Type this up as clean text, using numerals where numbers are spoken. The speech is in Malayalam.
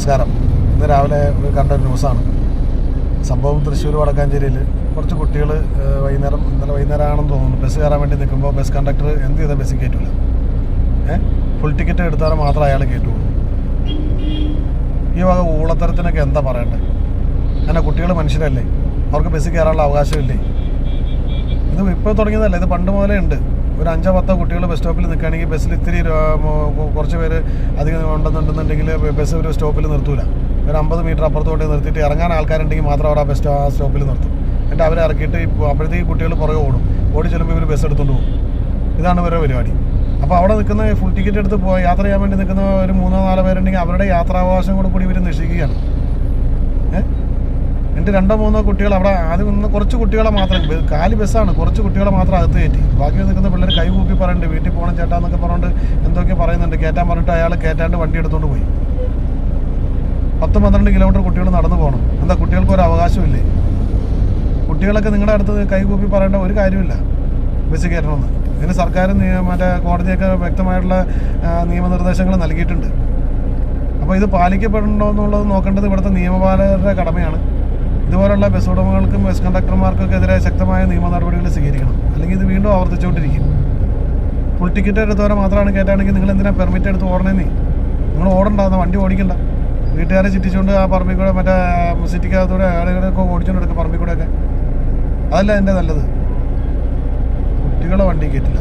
നമസ്കാരം. ഇന്ന് രാവിലെ കണ്ട ഒരു ന്യൂസാണ്. സംഭവം തൃശ്ശൂർ വടക്കാഞ്ചേരിയിൽ കുറച്ച് കുട്ടികൾ ഇന്നലെ വൈകുന്നേരമാണെന്ന് തോന്നുന്നു, ബസ് കയറാൻ വേണ്ടി നിൽക്കുമ്പോൾ ബസ് കണ്ടക്ടർ എന്ത് ചെയ്താൽ ബസ്സിൽ കയറ്റില്ല. ഫുൾ ടിക്കറ്റ് എടുത്താൽ മാത്രം അയാൾ കയറ്റുള്ളൂ. ഈ വക ഊളത്തരത്തിനൊക്കെ എന്താ പറയണ്ടേ? അങ്ങനെ കുട്ടികൾ മനുഷ്യരല്ലേ, അവർക്ക് ബസ്സിൽ കയറാനുള്ള അവകാശമില്ലേ? ഇത് ഇപ്പോൾ തുടങ്ങിയതല്ല, ഇത് പണ്ട് മുതലേ ഉണ്ട്. ഒരു 5-10 കുട്ടികൾ ബസ് സ്റ്റോപ്പിൽ നിൽക്കുകയാണെങ്കിൽ ബസ്സിൽ ഇത്തിരി കുറച്ച് പേര് അധികം ഉണ്ടെന്നുണ്ടെന്നുണ്ടെങ്കിൽ ബസ് ഒരു സ്റ്റോപ്പിൽ നിർത്തൂല. ഒരു 50 മീറ്റർ അപ്പുറത്തോട്ട് നിർത്തിയിട്ട് ഇറങ്ങാൻ ആൾക്കാരുണ്ടെങ്കിൽ മാത്രം അവിടെ ആ സ്റ്റോപ്പിൽ നിർത്തും. എന്നിട്ട് അവരെ ഇറക്കിയിട്ട് അപ്പോഴത്തേക്ക് കുട്ടികൾ പുറകെ ഓടി ചെല്ലുമ്പോൾ ഇവർ ബസ് എടുത്തുകൊണ്ട് പോകും. ഇതാണ് ഇവരുടെ പരിപാടി. അപ്പോൾ അവിടെ നിൽക്കുന്ന ഫുൾ ടിക്കറ്റ് എടുത്ത് യാത്ര ചെയ്യാൻ വേണ്ടി നിൽക്കുന്ന ഒരു 3-4 പേരുണ്ടെങ്കിൽ അവരുടെ യാത്രാവകാശം കൂടി ഇവർ നിശ്ചയിക്കുകയാണ്. എന്നിട്ട് 2-3 കുട്ടികൾ അവിടെ ആദ്യം നിന്ന് കുറച്ച് കുട്ടികളെ മാത്രം, കാലി ബസ്സാണ്, കുറച്ച് കുട്ടികളെ മാത്രം അകത്ത് കയറ്റി. ബാക്കി നിൽക്കുന്ന പിള്ളേർ കൈ കൂപ്പി പറയുന്നുണ്ട്, വീട്ടിൽ പോകണം ചേട്ടാ എന്നൊക്കെ പറഞ്ഞുകൊണ്ട് എന്തൊക്കെ പറയുന്നുണ്ട്. കയറ്റാൻ പറഞ്ഞിട്ട് അയാൾ കയറ്റാണ്ട് വണ്ടി എടുത്തുകൊണ്ട് പോയി. 10-12 കിലോമീറ്റർ കുട്ടികൾ നടന്നു പോകണം. എന്താ, കുട്ടികൾക്ക് ഒരു അവകാശമില്ലേ? കുട്ടികളൊക്കെ നിങ്ങളുടെ അടുത്ത് കൈ കൂപ്പി പറയേണ്ട ഒരു കാര്യമില്ല ബസ് കയറ്റണമെന്ന്. ഇതിന് സർക്കാർ മറ്റേ കോടതിയൊക്കെ വ്യക്തമായിട്ടുള്ള നിയമനിർദ്ദേശങ്ങൾ നൽകിയിട്ടുണ്ട്. അപ്പോൾ ഇത് പാലിക്കപ്പെടണോ എന്നുള്ളത് നോക്കേണ്ടത് ഇവിടുത്തെ നിയമപാലകരുടെ കടമയാണ്. ഇതുപോലുള്ള ബസ് ഉടമകൾക്കും ബസ് കണ്ടക്ടർമാർക്കൊക്കെ എതിരെ ശക്തമായ നിയമ നടപടികൾ സ്വീകരിക്കണം. അല്ലെങ്കിൽ ഇത് വീണ്ടും ആവർത്തിച്ചുകൊണ്ടിരിക്കും. ഫുൾ ടിക്കറ്റ് എടുത്തവരെ മാത്രമാണ് കയറ്റാണെങ്കിൽ നിങ്ങൾ എന്തിനാണ് പെർമിറ്റ് എടുത്ത് ഓടണേന്നേ? നിങ്ങൾ ഓടണ്ടാകുന്ന വണ്ടി ഓടിക്കണ്ട. വീട്ടുകാരെ ചുറ്റിച്ചുകൊണ്ട് ആ പറമ്പിൽ കൂടെ മറ്റേ സിറ്റിക്കകത്തൂടെ ആളുകളൊക്കെ ഓടിച്ചുകൊണ്ട് എടുക്കുക പറമ്പിൽ കൂടെയൊക്കെ. അതല്ല എൻ്റെ നല്ലത്. കുട്ടികളെ വണ്ടി കയറ്റില്ല.